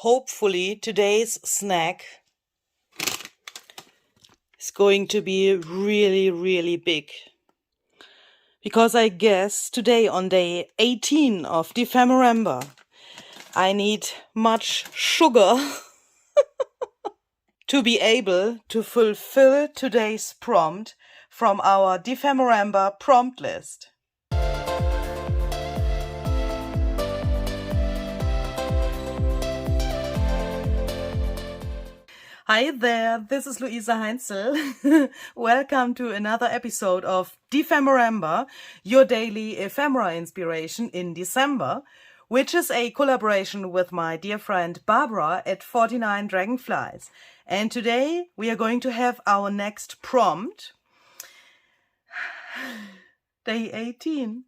Hopefully today's snack is going to be really big. Because I guess today on day 18 of DEPHEMEREMBER, I need much sugar to be able to fulfill today's prompt from our DEPHEMEREMBER prompt list. Hi there, this is Luisa Heinzel. Welcome to another episode of DEPHEMEREMBER, your daily ephemera inspiration in December, which is a collaboration with my dear friend Barbara at 49 Dragonflies. And today we are going to have our next prompt. Day 18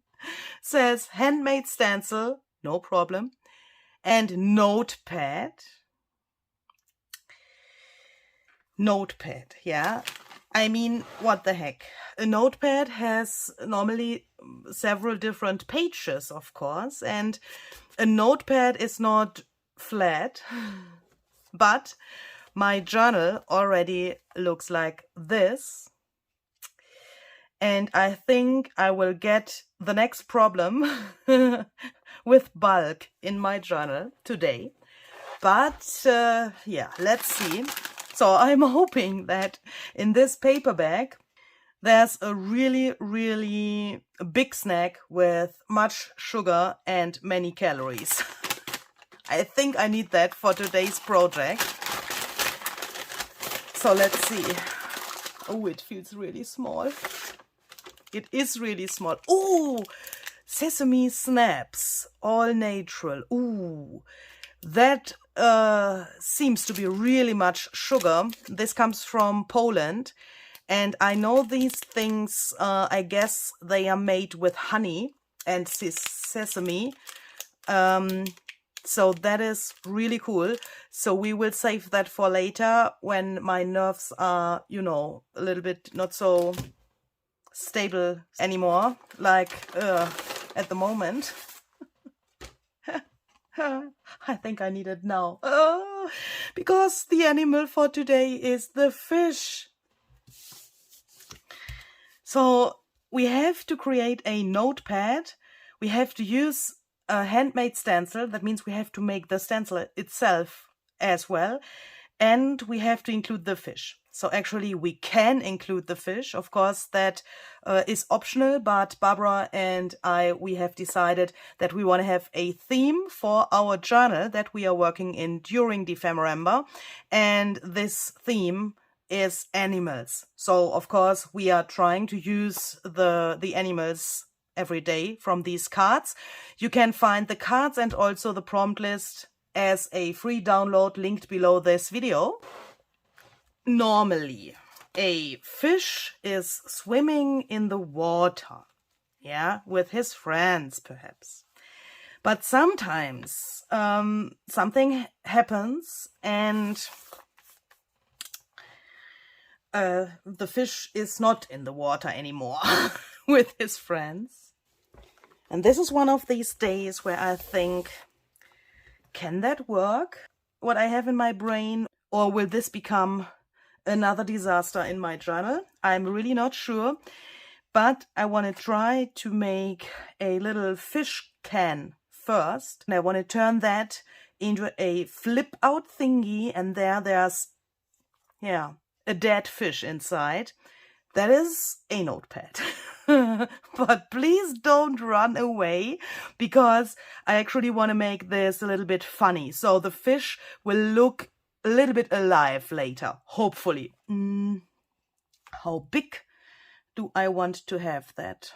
says handmade stencil, no problem, and notepad. Notepad, yeah. I mean, what the heck? A notepad has normally several different pages, of course, and a notepad is not flat, but my journal already looks like this. And I think I will get the next problem with bulk in my journal today. But yeah, let's see. So I'm hoping that in this paper bag, there's a really big snack with much sugar and many calories. I think I need that for today's project. So let's see. Oh, it feels really small. It is really small. Ooh, sesame snaps, all natural. Ooh, that seems to be really much sugar. This comes from Poland, and I know these things, I guess they are made with honey and sesame. So that is really cool. So we will save that for later when my nerves are, you know, a little bit not so stable anymore, like at the moment. I think I need it now. Because the animal for today is the fish. So we have to create a notepad. We have to use a handmade stencil. That means we have to make the stencil itself as well. And we have to include the fish. So actually we can include the fish. Of course, that is optional, but Barbara and we have decided that we want to have a theme for our journal that we are working in during DEPHEMEREMBER. And this theme is animals. So of course we are trying to use the animals every day from these cards. You can find the cards and also the prompt list as a free download linked below this video. Normally, a fish is swimming in the water, yeah, with his friends perhaps. But sometimes something happens and the fish is not in the water anymore with his friends. And this is one of these days where I think, can that work, what I have in my brain? Or will this become another disaster in my journal? I'm really not sure. But I want to try to make a little fish can first. And I want to turn that into a flip out thingy. And there's, yeah, a dead fish inside. That is a notepad. But please don't run away, because I actually want to make this a little bit funny. So the fish will look a little bit alive later, hopefully. How big do I want to have that?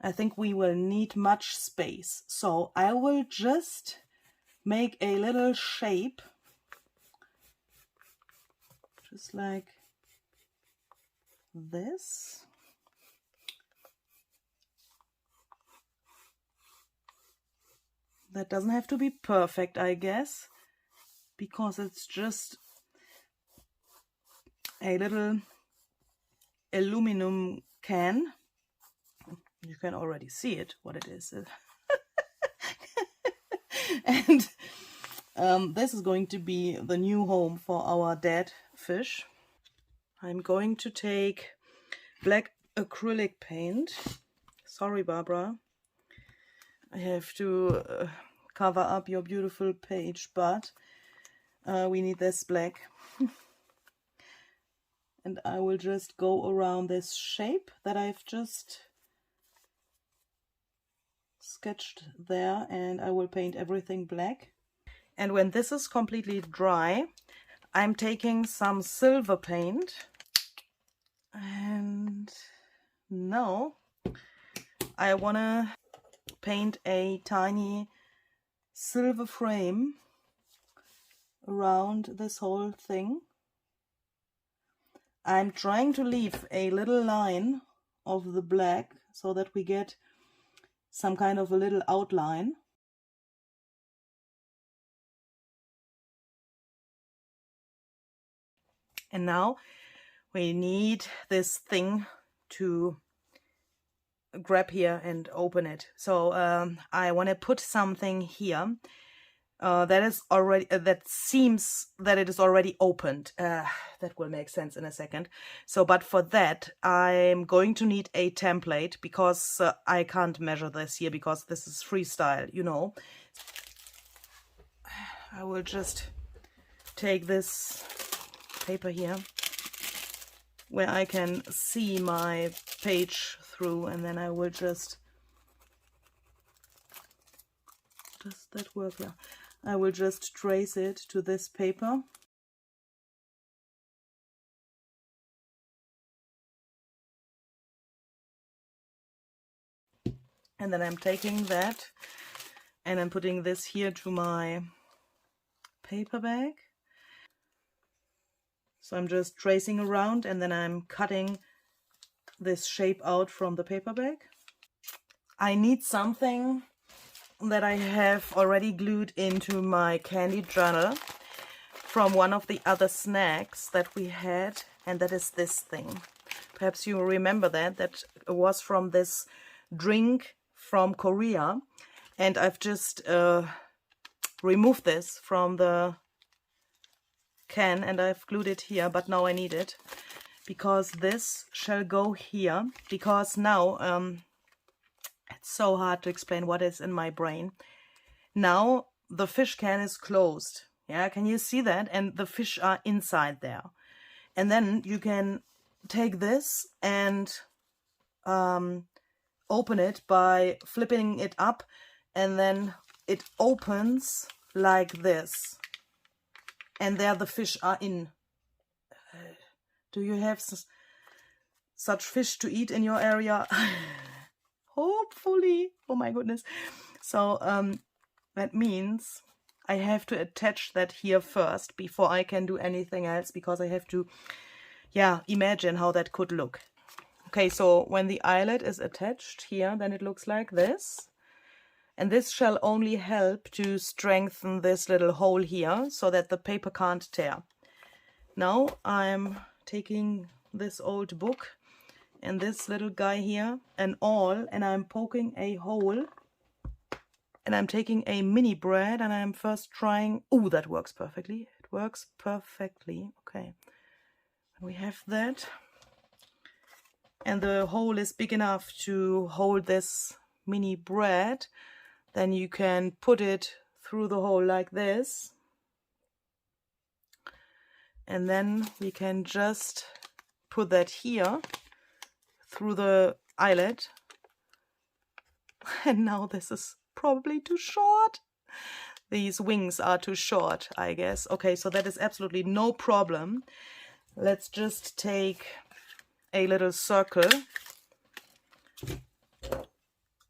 I think we will need much space. So I will just make a little shape, just like this. That doesn't have to be perfect, I guess, because it's just a little aluminum can. You can already see it, what it is. And this is going to be the new home for our dead fish. I'm going to take black acrylic paint. Sorry, Barbara. I have to cover up your beautiful page, but we need this black. And I will just go around this shape that I've just sketched there, and I will paint everything black. And when this is completely dry, I'm taking some silver paint, and now I want to paint a tiny silver frame around this whole thing. I'm trying to leave a little line of the black so that we get some kind of a little outline. And now we need this thing to grab here and open it. So I want to put something here that is already that seems that it is already opened. That will make sense in a second. So, but for that I'm going to need a template, because I can't measure this here because this is freestyle, you know. I will just take this paper here where I can see my page through, and then I will just, does that work? Yeah, I will just trace it to this paper. And then I'm taking that and I'm putting this here to my paper bag. So I'm just tracing around, and then I'm cutting this shape out from the paper bag. I need something that I have already glued into my candy journal from one of the other snacks that we had, and that is this thing. Perhaps you remember that was from this drink from Korea, and I've just removed this from the can and I've glued it here, but now I need it because this shall go here, because now it's so hard to explain what is in my brain. Now the fish can is closed, yeah, can you see that? And the fish are inside there, and then you can take this and open it by flipping it up, and then it opens like this. And there the fish are in. Do you have such fish to eat in your area? Hopefully. Oh my goodness. So that means I have to attach that here first before I can do anything else, because I have to, yeah, imagine how that could look. Okay, so when the eyelet is attached here, then it looks like this. And this shall only help to strengthen this little hole here so that the paper can't tear. Now I'm taking this old book and this little guy here and all, and I'm poking a hole, and I'm taking a mini brad, and I'm first trying, oh, that works perfectly. It works perfectly. Okay. We have that. And the hole is big enough to hold this mini brad. Then you can put it through the hole like this, and then we can just put that here through the eyelet. And now this is probably too short. These wings are too short, I guess. Okay, so that is absolutely no problem. Let's just take a little circle,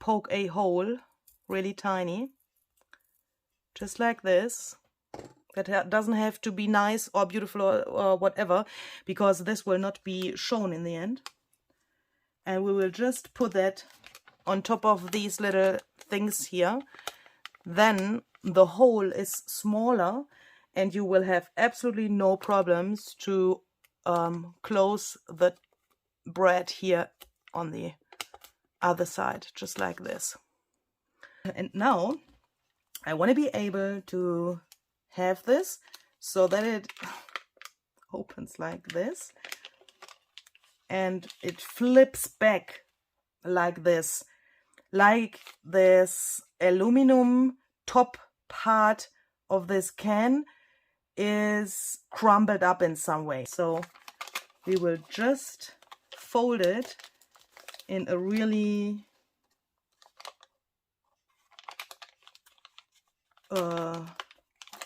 poke a hole really tiny, just like this. That doesn't have to be nice or beautiful or whatever, because this will not be shown in the end. And we will just put that on top of these little things here. Then the hole is smaller, and you will have absolutely no problems to close the bread here on the other side, just like this. And now I want to be able to have this so that it opens like this and it flips back like this aluminum top part of this can is crumbled up in some way. So we will just fold it in a really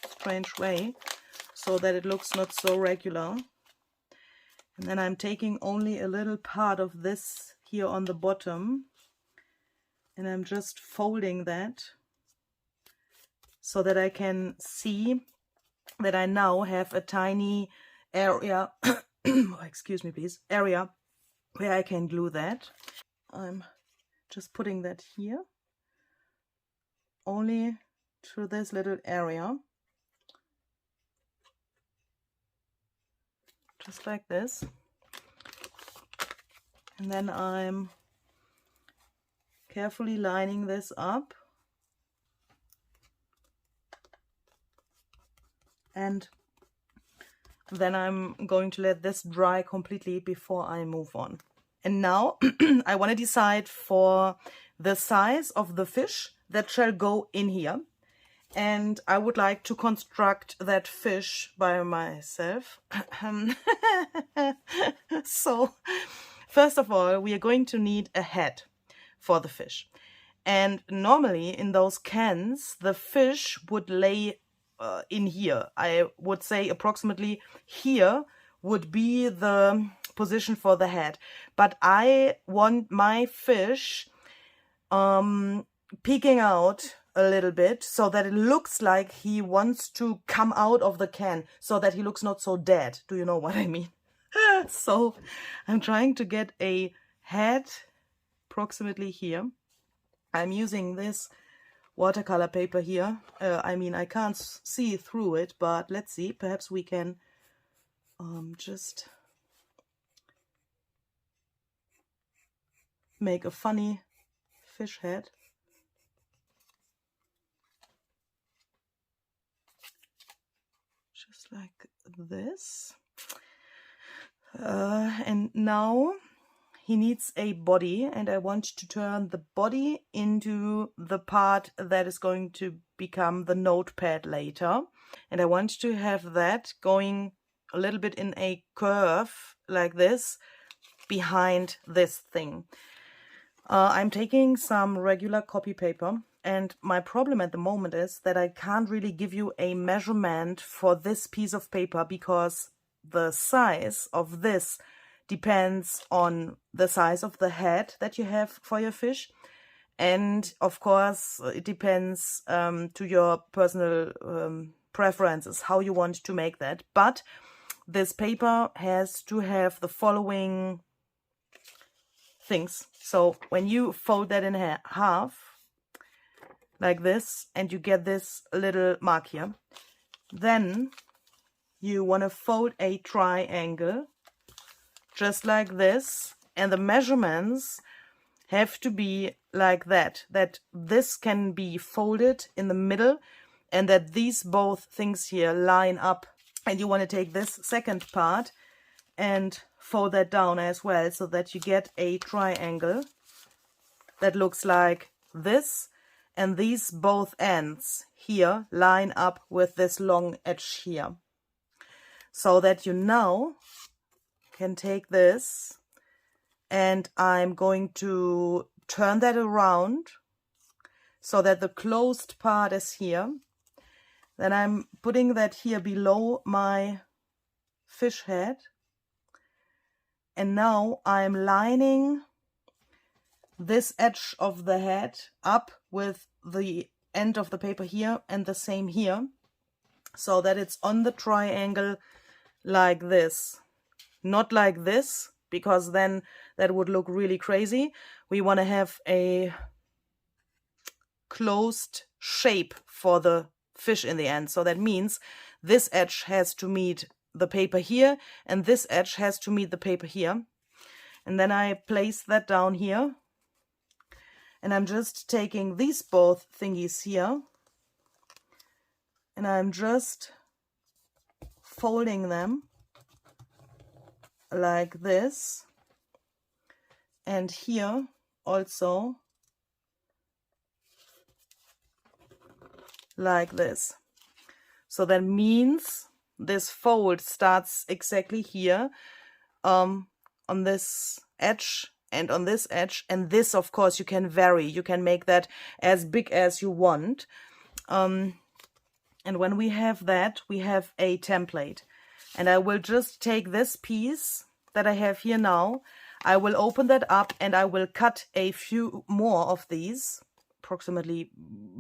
strange way so that it looks not so regular. And then I'm taking only a little part of this here on the bottom and I'm just folding that so that I can see that I now have a tiny area excuse me please, area where I can glue that. I'm just putting that here only to this little area, just like this, and then I'm carefully lining this up and then I'm going to let this dry completely before I move on. And now I want to decide for the size of the fish that shall go in here. And I would like to construct that fish by myself. So, first of all, we are going to need a head for the fish. And normally in those cans, the fish would lay in here. I would say approximately here would be the position for the head. But I want my fish peeking out a little bit so that it looks like he wants to come out of the can so that he looks not so dead. Do you know what I mean? So I'm trying to get a head approximately here. I'm using this watercolor paper here. I mean, I can't see through it, but let's see. Perhaps we can just make a funny fish head. Just like this. And now he needs a body, and I want to turn the body into the part that is going to become the notepad later. And I want to have that going a little bit in a curve like this behind this thing. I'm taking some regular copy paper, and my problem at the moment is that I can't really give you a measurement for this piece of paper because the size of this depends on the size of the head that you have for your fish, and of course it depends to your personal preferences how you want to make that. But this paper has to have the following things. So when you fold that in half like this and you get this little mark here, then you want to fold a triangle just like this, and the measurements have to be like that this can be folded in the middle and that these both things here line up. And you want to take this second part and fold that down as well so that you get a triangle that looks like this, and these both ends here line up with this long edge here, so that you now can take this, and I'm going to turn that around so that the closed part is here. Then I'm putting that here below my fish head, and now I'm lining this edge of the head up with the end of the paper here and the same here, so that it's on the triangle like this. Not like this, because then that would look really crazy. We want to have a closed shape for the fish in the end. So that means this edge has to meet the paper here and this edge has to meet the paper here. And then I place that down here, and I'm just taking these both thingies here and I'm just folding them like this, and here also like this. So that means this fold starts exactly here, on this edge and on this edge, and this of course you can vary, you can make that as big as you want. And when we have that, we have a template. And I will just take this piece that I have here now, I will open that up and I will cut a few more of these, approximately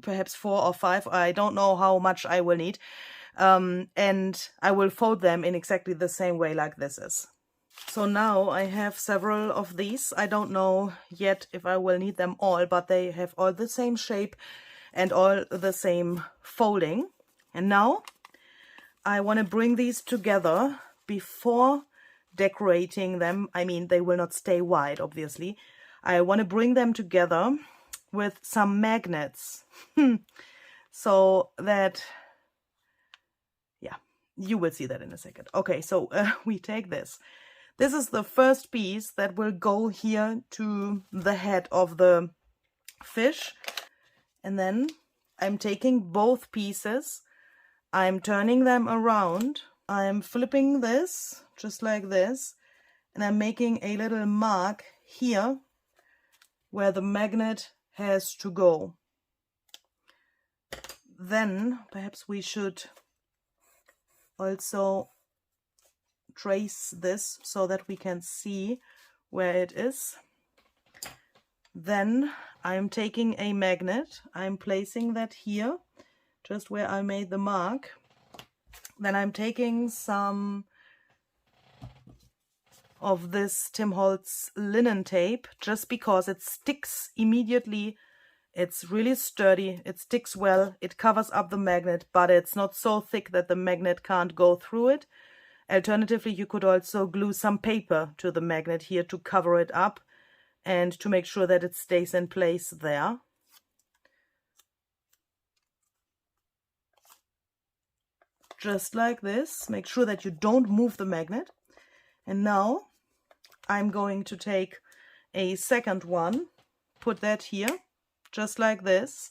perhaps 4 or 5, I don't know how much I will need, and I will fold them in exactly the same way like this is. So now I have several of these. I don't know yet if I will need them all, but they have all the same shape and all the same folding. And now I want to bring these together before decorating them. I mean, they will not stay wide, obviously. I want to bring them together with some magnets. So that, yeah, you will see that in a second. Okay, so we take this. This is the first piece that will go here to the head of the fish. And then I'm taking both pieces, I'm turning them around, I'm flipping this just like this, and I'm making a little mark here where the magnet has to go. Then perhaps we should also trace this so that we can see where it is. Then I'm taking a magnet, I'm placing that here, just where I made the mark. Then I'm taking some of this Tim Holtz linen tape, just because it sticks immediately. It's really sturdy, it sticks well, it covers up the magnet, but it's not so thick that the magnet can't go through it. Alternatively, you could also glue some paper to the magnet here to cover it up and to make sure that it stays in place there. Just like this. Make sure that you don't move the magnet. And now I'm going to take a second one, put that here, just like this.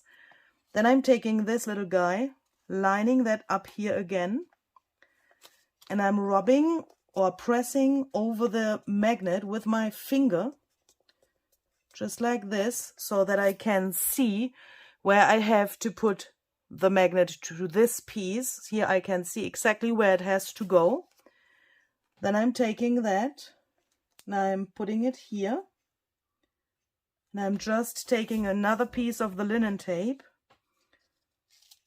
Then I'm taking this little guy, lining that up here again, and I'm rubbing or pressing over the magnet with my finger, just like this, so that I can see where I have to put the magnet to this piece. Here I can see exactly where it has to go. Then I'm taking that and I'm putting it here. And I'm just taking another piece of the linen tape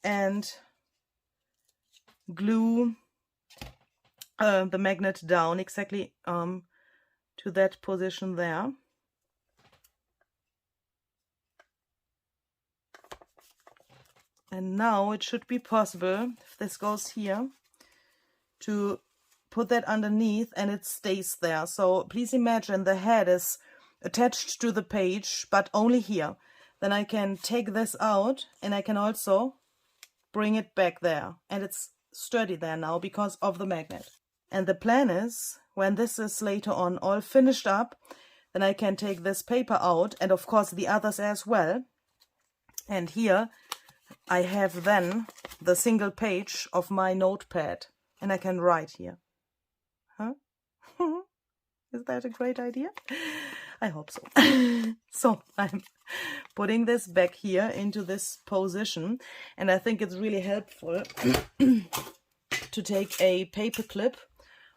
and glue the magnet down exactly to that position there. And now it should be possible, if this goes here, to put that underneath and it stays there. So please imagine the head is attached to the page, but only here. Then I can take this out and I can also bring it back there. And it's sturdy there now because of the magnet. And the plan is, when this is later on all finished up, then I can take this paper out, and of course the others as well. And here I have then the single page of my notepad, and I can write here. Huh? Is that a great idea? I hope so. So I'm putting this back here into this position, and I think it's really helpful to take a paper clip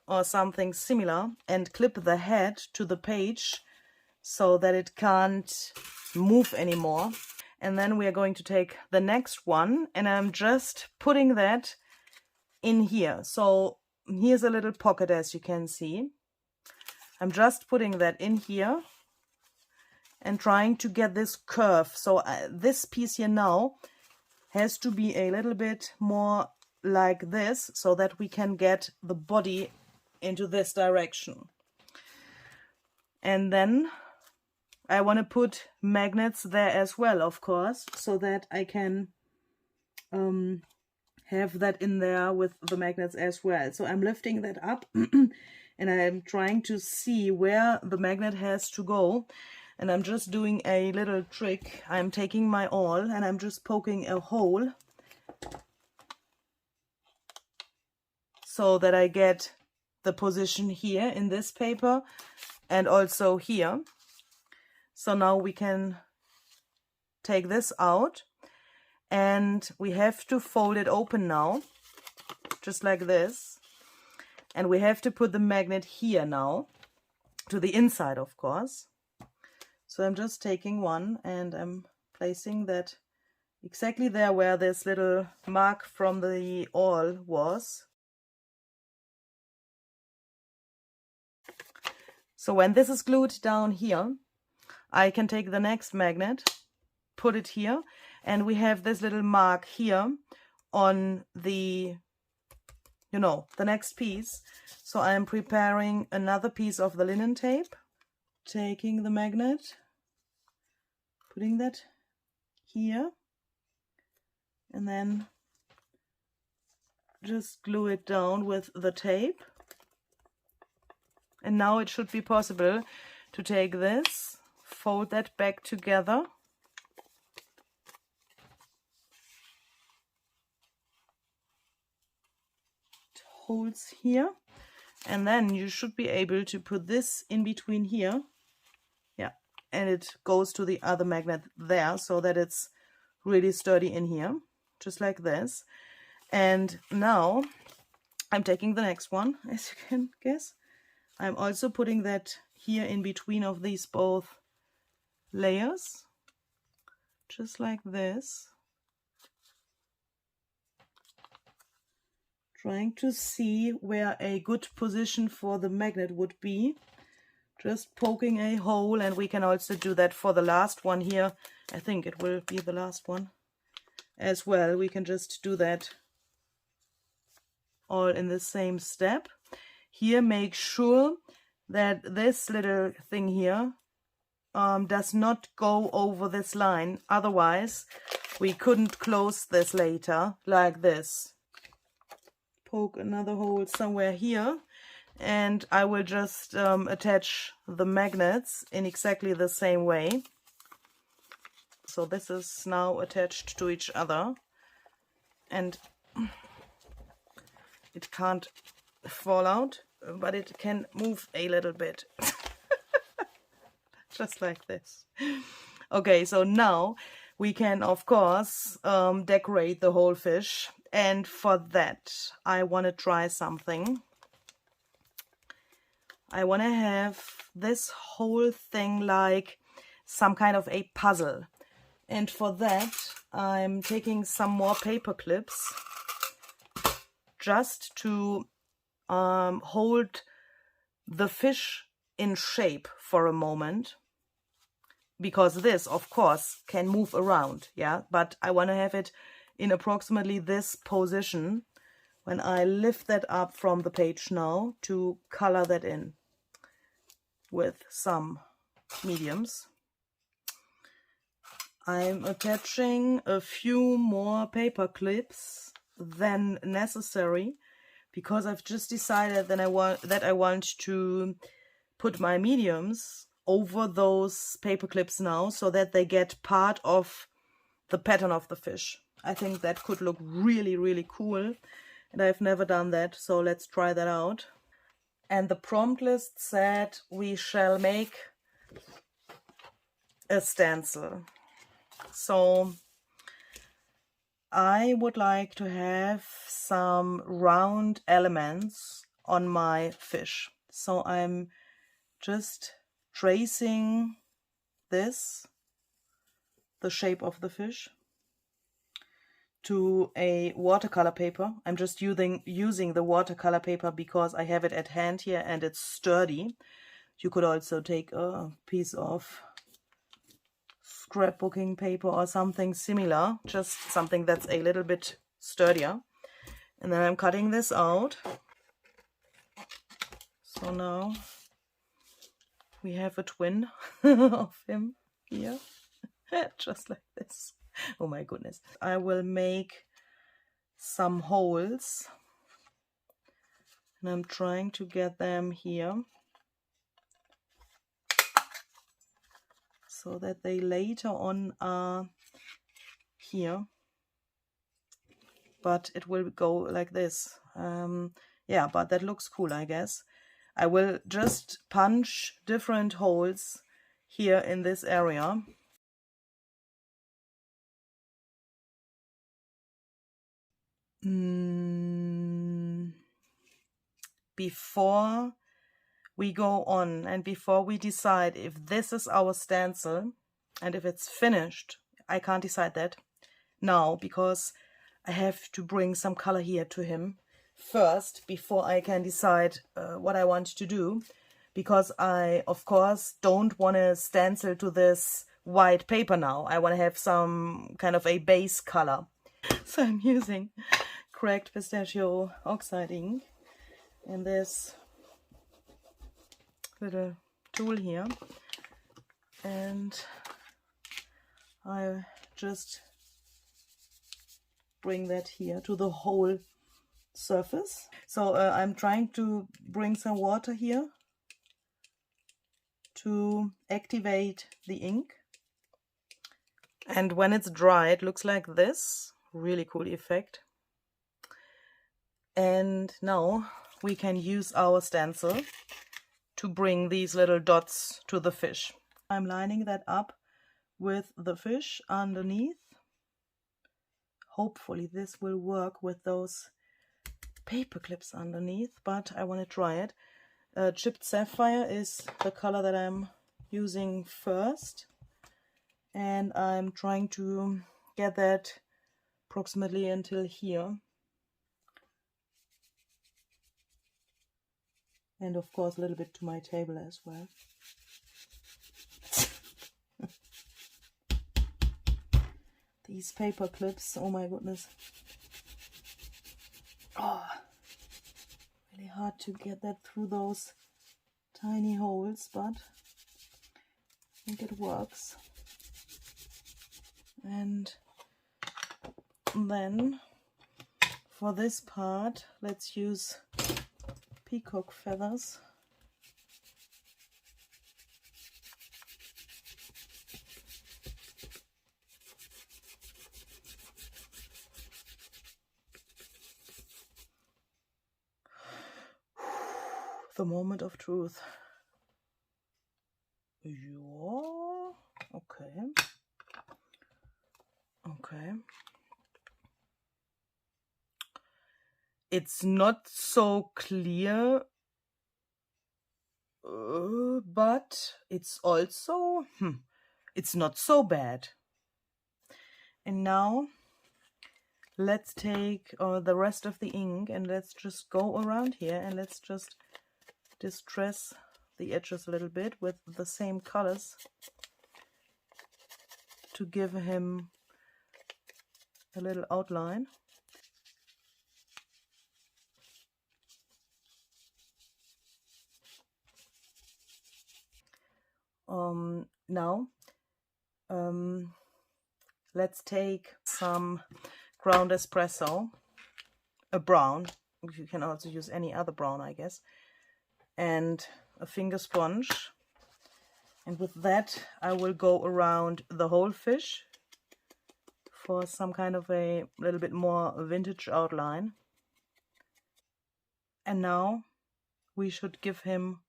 or something similar and clip the head to the page so that it can't move anymore. And then we are going to take the next one, and I'm just putting that in here. So here's a little pocket, as you can see. I'm just putting that in here and trying to get this curve. So this piece here now has to be a little bit more like this so that we can get the body into this direction. And then I want to put magnets there as well, of course, so that I can have that in there with the magnets as well. So I'm lifting that up and I'm trying to see where the magnet has to go. And I'm just doing a little trick. I'm taking my awl and I'm just poking a hole so that I get the position here in this paper and also here. So now we can take this out and we have to fold it open now, just like this. And we have to put the magnet here now, to the inside of course. So I'm just taking one and I'm placing that exactly there where this little mark from the awl was. So when this is glued down here, I can take the next magnet, put it here, and we have this little mark here on the, you know, the next piece. So I'm preparing another piece of the linen tape, taking the magnet, putting that here, and then just glue it down with the tape. And now it should be possible to take this, fold that back together, holes here, and then you should be able to put this in between here. Yeah, and it goes to the other magnet there so that it's really sturdy in here, just like this. And now I'm taking the next one, as you can guess. I'm also putting that here in between of these both layers, just like this. Trying to see where a good position for the magnet would be. Just poking a hole, and we can also do that for the last one here. I think it will be the last one as well. We can just do that all in the same step. Here, make sure that this little thing here does not go over this line. Otherwise, we couldn't close this later like this. Poke another hole somewhere here, and I will just attach the magnets in exactly the same way. So this is now attached to each other, and it can't fall out, but it can move a little bit. Just like this. Okay, so now we can of course decorate the whole fish, and for that I want to try something. I want to have this whole thing like some kind of a puzzle, and for that I'm taking some more paper clips just to hold the fish in shape for a moment, because this of course can move around, yeah, but I want to have it in approximately this position when I lift that up from the page now to color that in with some mediums. I'm attaching a few more paper clips than necessary, because I've just decided that I want to put my mediums over those paper clips now, so that they get part of the pattern of the fish. I think that could look really, really cool, and I've never done that, so let's try that out. And the prompt list said we shall make a stencil. So I would like to have some round elements on my fish. So I'm just tracing this, the shape of the fish, to a watercolor paper. I'm just using the watercolor paper because I have it at hand here and it's sturdy. You could also take a piece of scrapbooking paper or something similar, just something that's a little bit sturdier. And then I'm cutting this out. So now we have a twin of him here, just like this. Oh my goodness. I will make some holes, and I'm trying to get them here so that they later on are here, but it will go like this. Yeah, but that looks cool, I guess. I will just punch different holes here in this area. Before we go on and before we decide if this is our stencil and if it's finished, I can't decide that now because I have to bring some color here to him first before I can decide what I want to do, because I of course don't want to stencil to this white paper now. I want to have some kind of a base color. So I'm using cracked pistachio oxide ink in this little tool here, and I just bring that here to the whole surface. So I'm trying to bring some water here to activate the ink, and when it's dry it looks like this. Really cool effect. And now we can use our stencil to bring these little dots to the fish. I'm lining that up with the fish underneath. Hopefully this will work with those paper clips underneath, but I want to try it. Chipped sapphire is the color that I'm using first, and I'm trying to get that approximately until here. And of course a little bit to my table as well. These paper clips, oh my goodness. Oh, really hard to get that through those tiny holes, but I think it works. And then for this part, let's use peacock feathers. The moment of truth. Yeah, okay. Okay. It's not so clear, but it's also, it's not so bad. And now let's take the rest of the ink and let's just go around here and let's just distress the edges a little bit with the same colors to give him a little outline. Now let's take some ground espresso, a brown, you can also use any other brown I guess, and a finger sponge, and with that I will go around the whole fish for some kind of a little bit more vintage outline. And now we should give him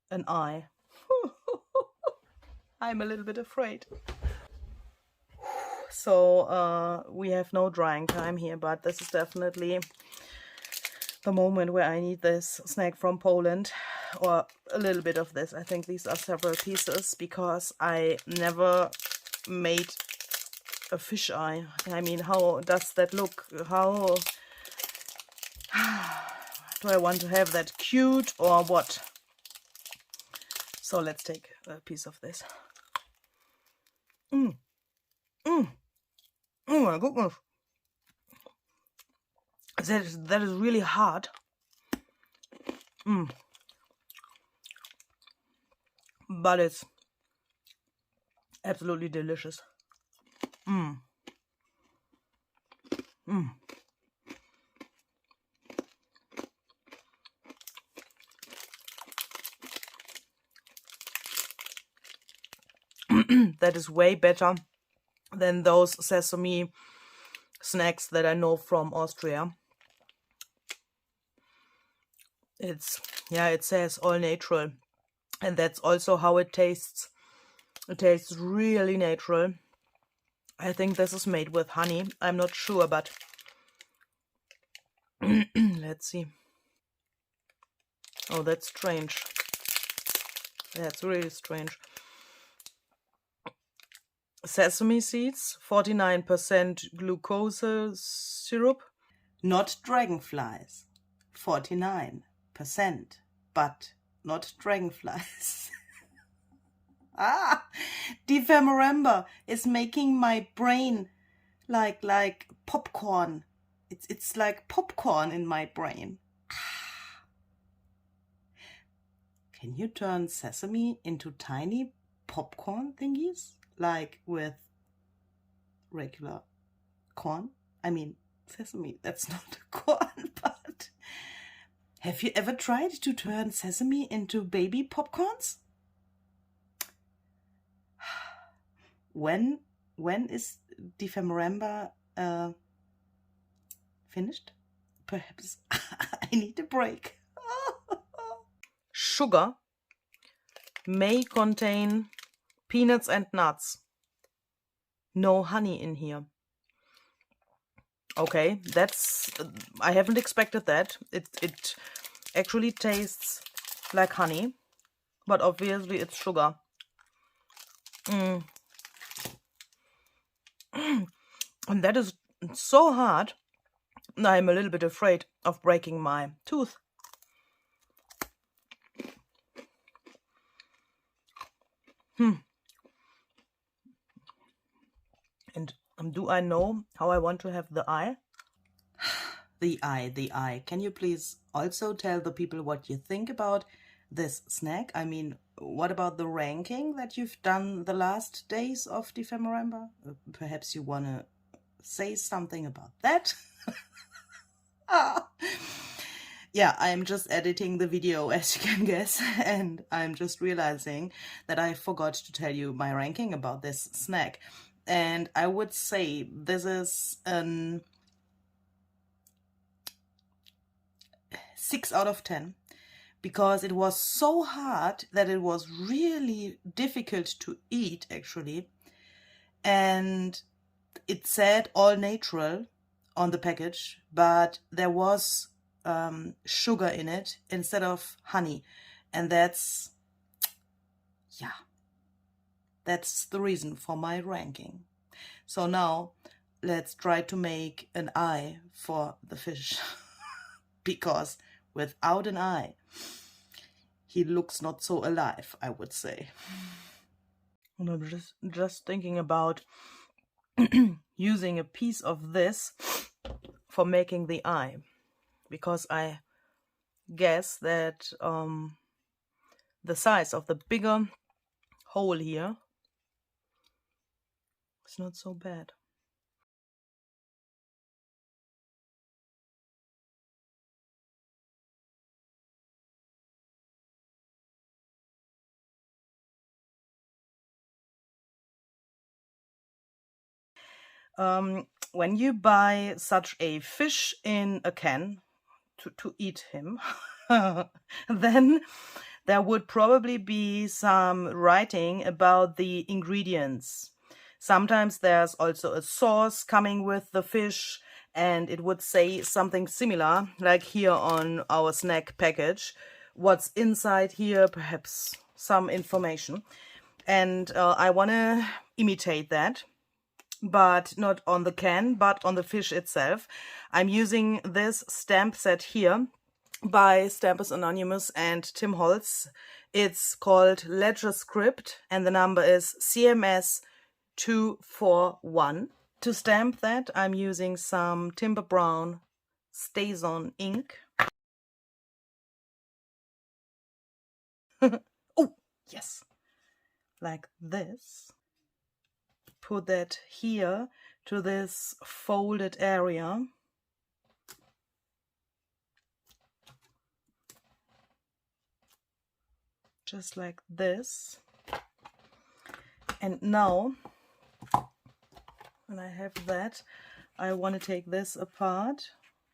an eye. I'm a little bit afraid. So we have no drying time here, but this is definitely the moment where I need this snack from Poland, or a little bit of this. I think these are several pieces because I never made a fish eye. I mean, how does that look? How do I want to have that? Cute or what? So let's take a piece of this. Oh my goodness. That is really hard. But it's absolutely delicious. that is way better than those sesame snacks that I know from Austria. It's, yeah, it says all natural, and that's also how it tastes. It tastes really natural. I think this is made with honey. I'm not sure, but let's see. Oh, that's strange. That's really strange. Sesame seeds, 49% glucose syrup. Not dragonflies, 49%, but not dragonflies. Ah, DEPHEMEREMBER is making my brain like popcorn. It's like popcorn in my brain. Can you turn sesame into tiny popcorn thingies? Like with regular corn? I mean, sesame, that's not a corn, but... Have you ever tried to turn sesame into baby popcorns? When is DEPHEMEREMBER finished? Perhaps I need a break. Sugar may contain peanuts and nuts. No honey in here. Okay, that's... I haven't expected that. It actually tastes like honey, but obviously it's sugar. And that is so hard. I'm a little bit afraid of breaking my tooth. And do I know how I want to have the eye? The eye. Can you please also tell the people what you think about this snack? I mean, what about the ranking that you've done the last days of DEPHEMEREMBER? Perhaps you want to say something about that? Yeah, I'm just editing the video, as you can guess, and I'm just realizing that I forgot to tell you my ranking about this snack. And I would say this is an 6 out of 10, because it was so hard that it was really difficult to eat, actually. And it said all natural on the package, but there was sugar in it instead of honey, and that's, yeah, that's the reason for my ranking. So now let's try to make an eye for the fish. Because without an eye, he looks not so alive, I would say. And I'm just thinking about using a piece of this for making the eye, because I guess that the size of the bigger hole here is not so bad. When you buy such a fish in a can to eat him, then there would probably be some writing about the ingredients. Sometimes there's also a sauce coming with the fish, and it would say something similar, like here on our snack package. What's inside here, perhaps some information. And I want to imitate that, but not on the can, but on the fish itself. I'm using this stamp set here by Stampers Anonymous and Tim Holtz. It's called Ledger Script, and the number is CMS 241. To stamp that, I'm using some Timber Brown StazOn ink. Oh, yes, like this. Put that here to this folded area. Just like this. And now, when I have that, I want to take this apart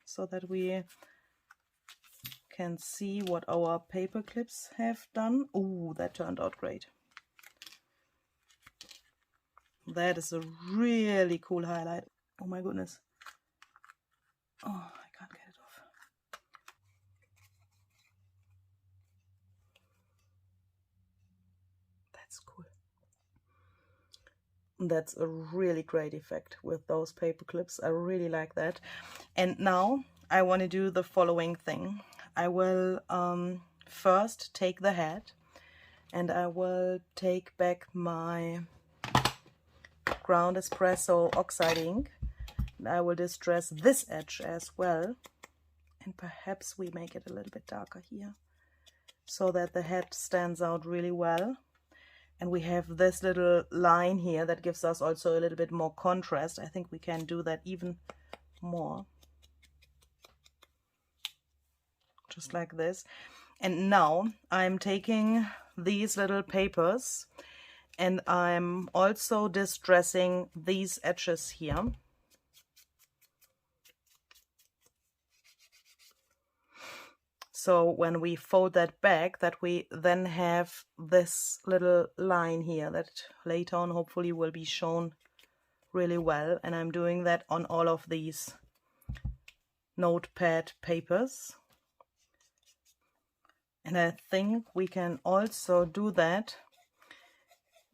so that we can see what our paper clips have done. Oh, that turned out great. That is a really cool highlight. Oh my goodness. Oh, I can't get it off. That's cool. That's a really great effect with those paper clips. I really like that. And now I want to do the following thing. I will first take the head and I will take back my ground espresso oxide ink. And I will distress this edge as well. And perhaps we make it a little bit darker here so that the head stands out really well. And we have this little line here that gives us also a little bit more contrast. I think we can do that even more. Just like this. And now I'm taking these little papers and I'm also distressing these edges here. So when we fold that back, that we then have this little line here that later on hopefully will be shown really well. And I'm doing that on all of these notepad papers. And I think we can also do that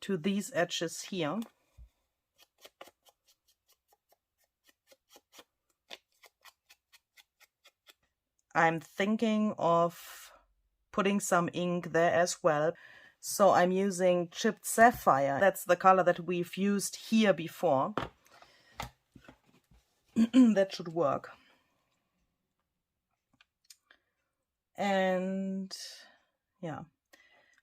to these edges here. I'm thinking of putting some ink there as well. So I'm using chipped sapphire. That's the color that we've used here before. That should work. And yeah,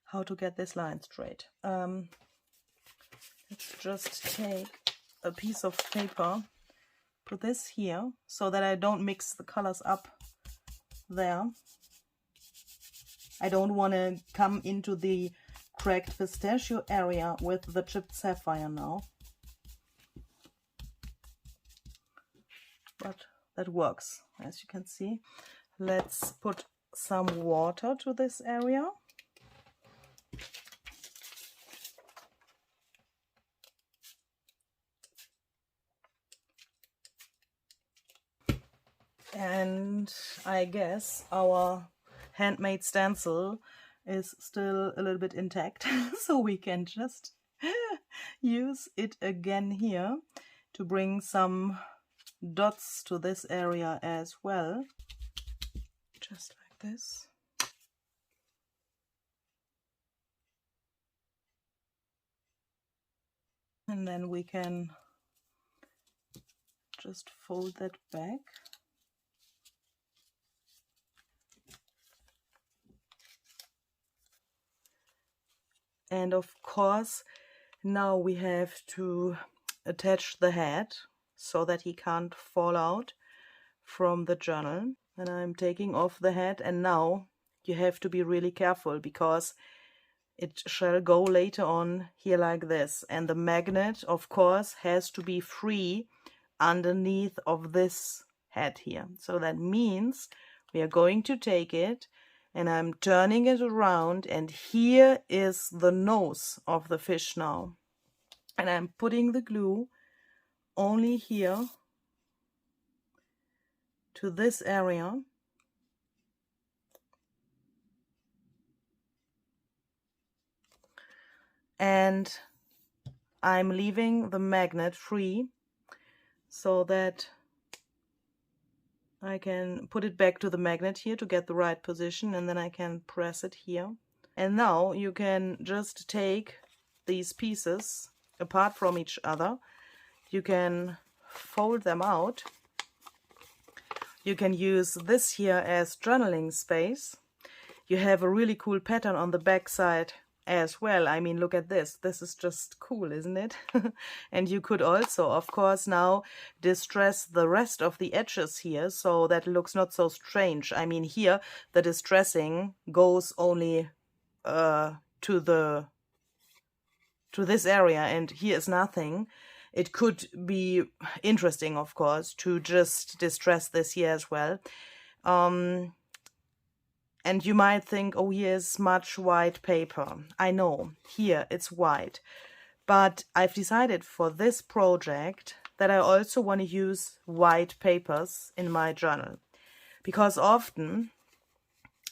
how to get this line straight. Let's just take a piece of paper, put this here so that I don't mix the colors up there. I don't want to come into the cracked pistachio area with the chipped sapphire now. But that works, as you can see. Let's put some water to this area. And I guess our handmade stencil is still a little bit intact, so we can just use it again here to bring some dots to this area as well, just like this. And then we can just fold that back. And of course, now we have to attach the head so that he can't fall out from the journal. And I'm taking off the head, and now you have to be really careful because it shall go later on here like this. And the magnet, of course, has to be free underneath of this head here. So that means we are going to take it, and I'm turning it around, and here is the nose of the fish now. And I'm putting the glue only here to this area. And I'm leaving the magnet free so that I can put it back to the magnet here to get the right position, and then I can press it here. And now you can just take these pieces apart from each other. You can fold them out. You can use this here as journaling space. You have a really cool pattern on the back side as well. I mean, look at this. This is just cool, isn't it? And you could also, of course, now distress the rest of the edges here so that it looks not so strange. I mean, here the distressing goes only to the to this area and here is nothing, it could be interesting, of course, to just distress this here as well. And you might think, oh, here's much white paper. I know, here it's white. But I've decided for this project that I also want to use white papers in my journal. Because often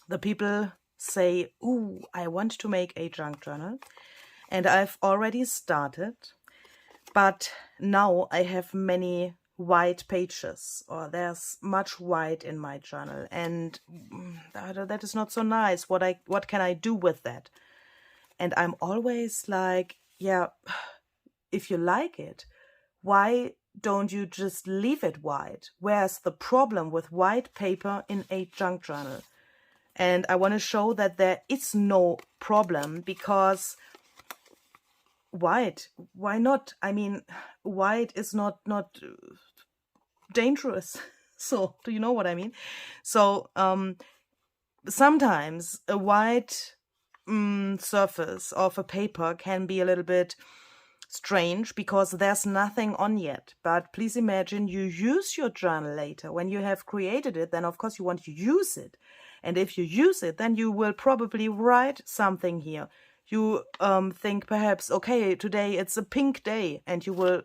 the people say, ooh, I want to make a junk journal. And I've already started. But now I have many white pages, or there's much white in my journal, and that is not so nice. What can I do with that? And I'm always like, yeah, if you like it, why don't you just leave it white? Where's the problem with white paper in a junk journal? And I want to show that there is no problem, because white, why not? I mean, white is not dangerous. So, do you know what I mean? So, sometimes a white surface of a paper can be a little bit strange because there's nothing on yet. But please imagine you use your journal later. When you have created it, then of course you want to use it. And if you use it, then you will probably write something here. You think perhaps, okay, today it's a pink day, and you will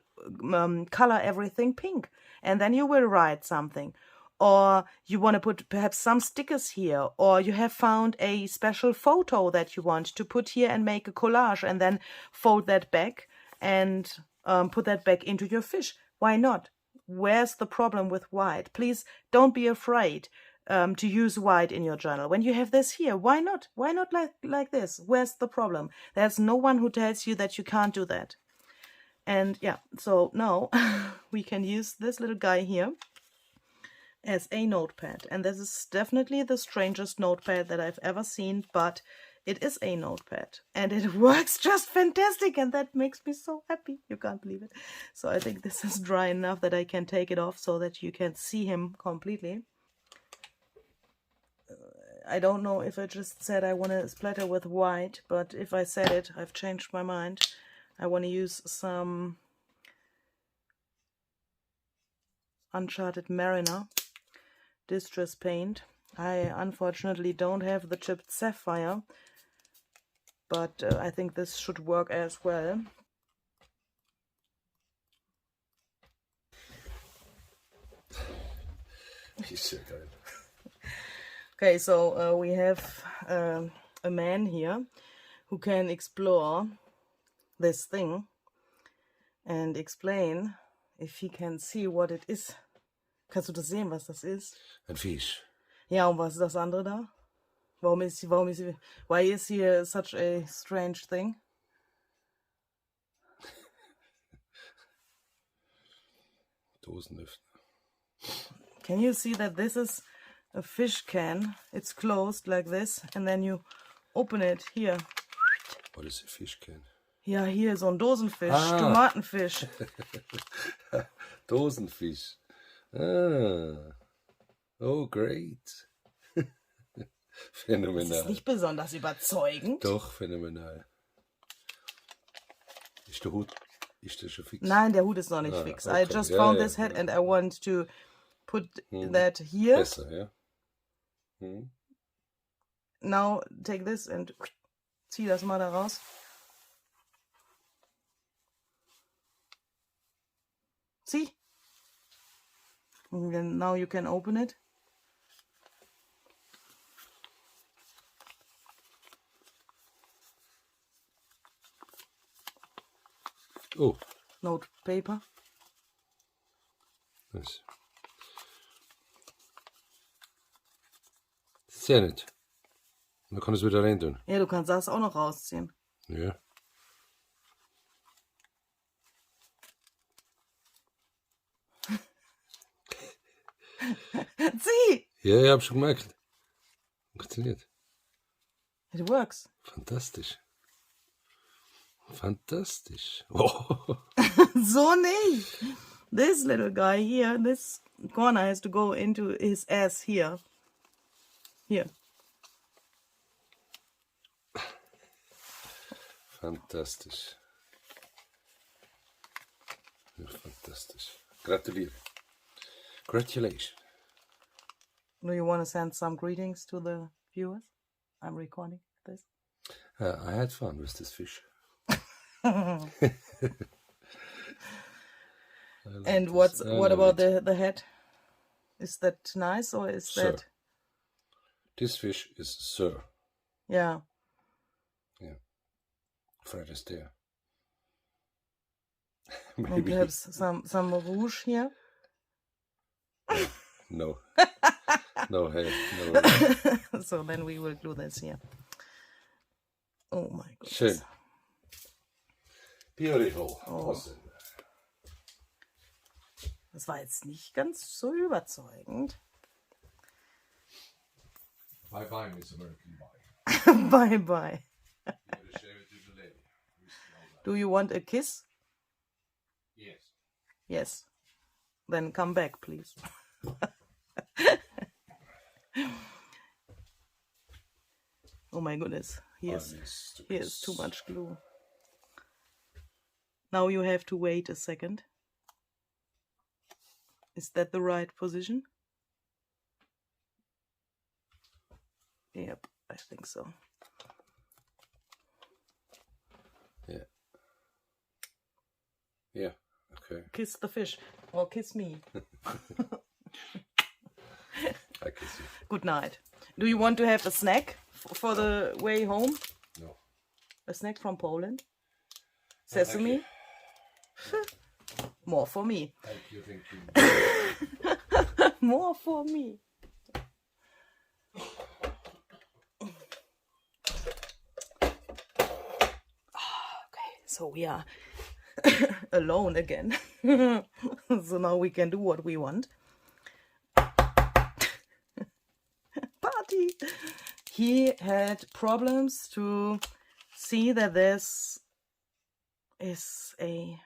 color everything pink, and then you will write something. Or you want to put perhaps some stickers here, or you have found a special photo that you want to put here and make a collage, and then fold that back and put that back into your fish. Why not? Where's the problem with white? Please don't be afraid to use white in your journal. When you have this here, why not? Why not like this? Where's the problem? There's no one who tells you that you can't do that. And yeah, so now we can use this little guy here as a notepad. And this is definitely the strangest notepad that I've ever seen, but it is a notepad. And it works just fantastic, and that makes me so happy. You can't believe it. So I think this is dry enough that I can take it off so that you can see him completely. I don't know if I just said I want to splatter with white, but if I said it, I've changed my mind. I want to use some Uncharted Mariner Distress Paint. I unfortunately don't have the chipped sapphire, but I think this should work as well. He's so good. Okay, so we have a man here who can explore this thing and explain if he can see what it is. Kannst du das sehen, was das ist? Ein Fisch. Ja, und was ist das andere da? Why is here such a strange thing? Dosenöffner. Can you see that this is a fish can? It's closed like this, and then you open it here. What is a fish can? Ja, hier so ein Dosenfisch, Tomatenfisch. Dosenfisch. Ah. Oh, great. Phänomenal. Das ist nicht besonders überzeugend. Doch, phänomenal. Ist der Hut, ist der schon fix? Nein, der Hut ist noch nicht fix. Okay. I just found this head and I want to put that here. Besser, ja. Now take this and zieh das mal da raus. See? And then now you can open it. Oh. Note paper. Nice. Sehr nett. Man kann es wieder rein tun. Ja, du kannst das auch noch rausziehen. Ja. Sieh! Ja, ich hab schon gemerkt. Funktioniert. It works. Fantastisch. Fantastisch. Oh. So nicht. This little guy here, this corner has to go into his ass here. Here. Fantastisch. Fantastisch. Gratuliere. Congratulations. Do you want to send some greetings to the viewers? I'm recording this. I had fun with this fish. And what about the head? Is that nice or is Sir. that? This fish is Sir. Yeah. Yeah. Fred is there. And Maybe. perhaps some rouge here. No. No, hey, no. So then we will glue this here. Oh my goodness. Schön. Beautiful. Oh. Awesome. Das war jetzt nicht ganz so überzeugend. Bye bye, Miss American Bye. Bye bye. You gotta share it to the lady. Do you want a kiss? Yes. Yes. Then come back, please. Oh my goodness. Here's too much glue. Now you have to wait a second. Is that the right position? Yep, I think so. Yeah. Yeah, okay. Kiss the fish. Or kiss me. I kiss you. Good night. Do you want to have a snack for the way home? No. A snack from Poland? Sesame? More for me. Thank you. More for me. Okay, so we are alone again. So now we can do what we want. Party! He had problems to see that this is a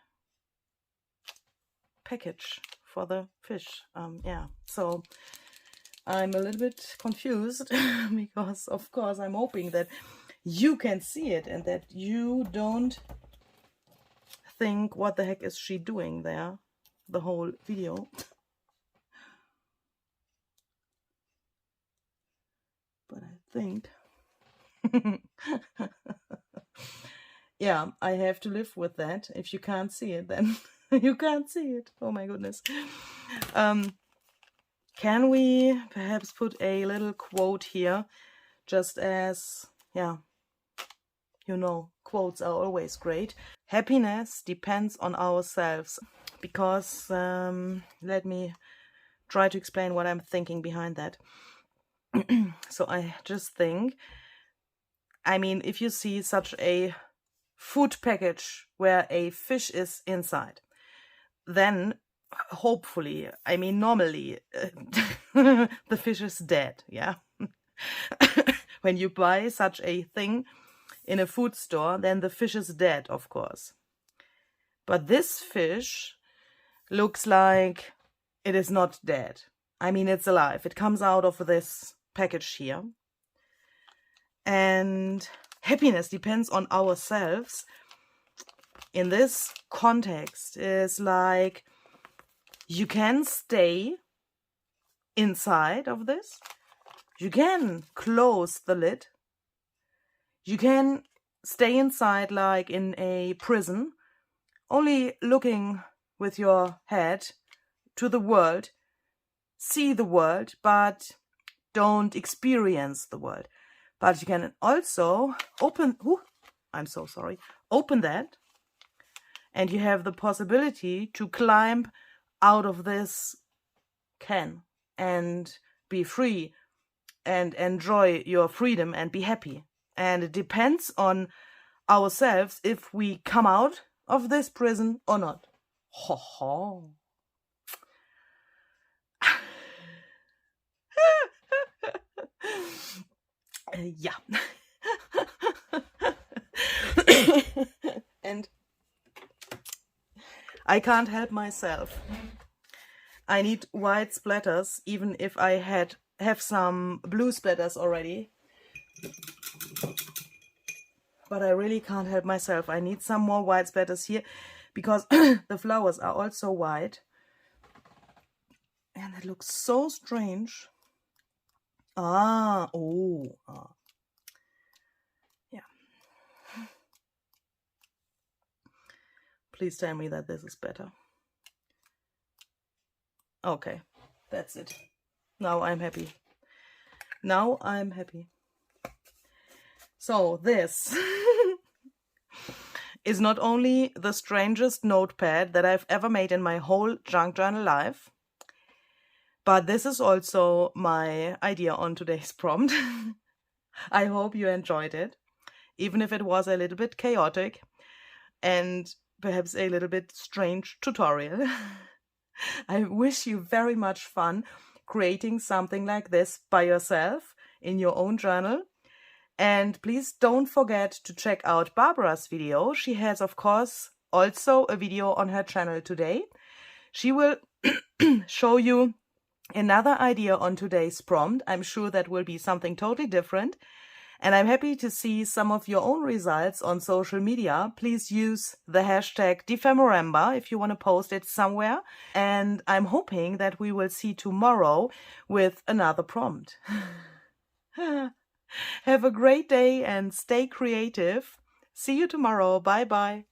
package for the fish. Yeah, so I'm a little bit confused because of course I'm hoping that you can see it and that you don't think what the heck is she doing there the whole video. But I think yeah, I have to live with that. If you can't see it, then you can't see it. Oh my goodness. Can we perhaps put a little quote here, just as, yeah, you know, quotes are always great. Happiness depends on ourselves. Because, let me try to explain what I'm thinking behind that. So I just think, I mean, if you see such a food package where a fish is inside, then hopefully, I mean, normally, the fish is dead, yeah? When you buy such a thing in a food store, then the fish is dead, of course. But this fish looks like it is not dead. I mean, it's alive. It comes out of this package here. And happiness depends on ourselves. In this context is like you can stay inside of this. You can close the lid. You can stay inside like in a prison, only looking with your head to the world, see the world, but don't experience the world. But you can also open, I'm so sorry, open that, and you have the possibility to climb out of this can and be free and enjoy your freedom and be happy. And it depends on ourselves if we come out of this prison or not. Ho ho. Yeah. And I can't help myself. I need white splatters, even if I have some blue splatters already. But I really can't help myself. I need some more white splatters here because the flowers are also white. And it looks so strange. Yeah. Please tell me that this is better. Okay, that's it. Now I'm happy. Now I'm happy. So this is not only the strangest notepad that I've ever made in my whole junk journal life, but this is also my idea on today's prompt. I hope you enjoyed it, even if it was a little bit chaotic and perhaps a little bit strange tutorial. I wish you very much fun creating something like this by yourself in your own journal. And please don't forget to check out Barbara's video. She has, of course, also a video on her channel today. She will show you another idea on today's prompt. I'm sure that will be something totally different. And I'm happy to see some of your own results on social media. Please use the hashtag DEPHEMEREMBER if you want to post it somewhere. And I'm hoping that we will see tomorrow with another prompt. Have a great day and stay creative. See you tomorrow. Bye bye.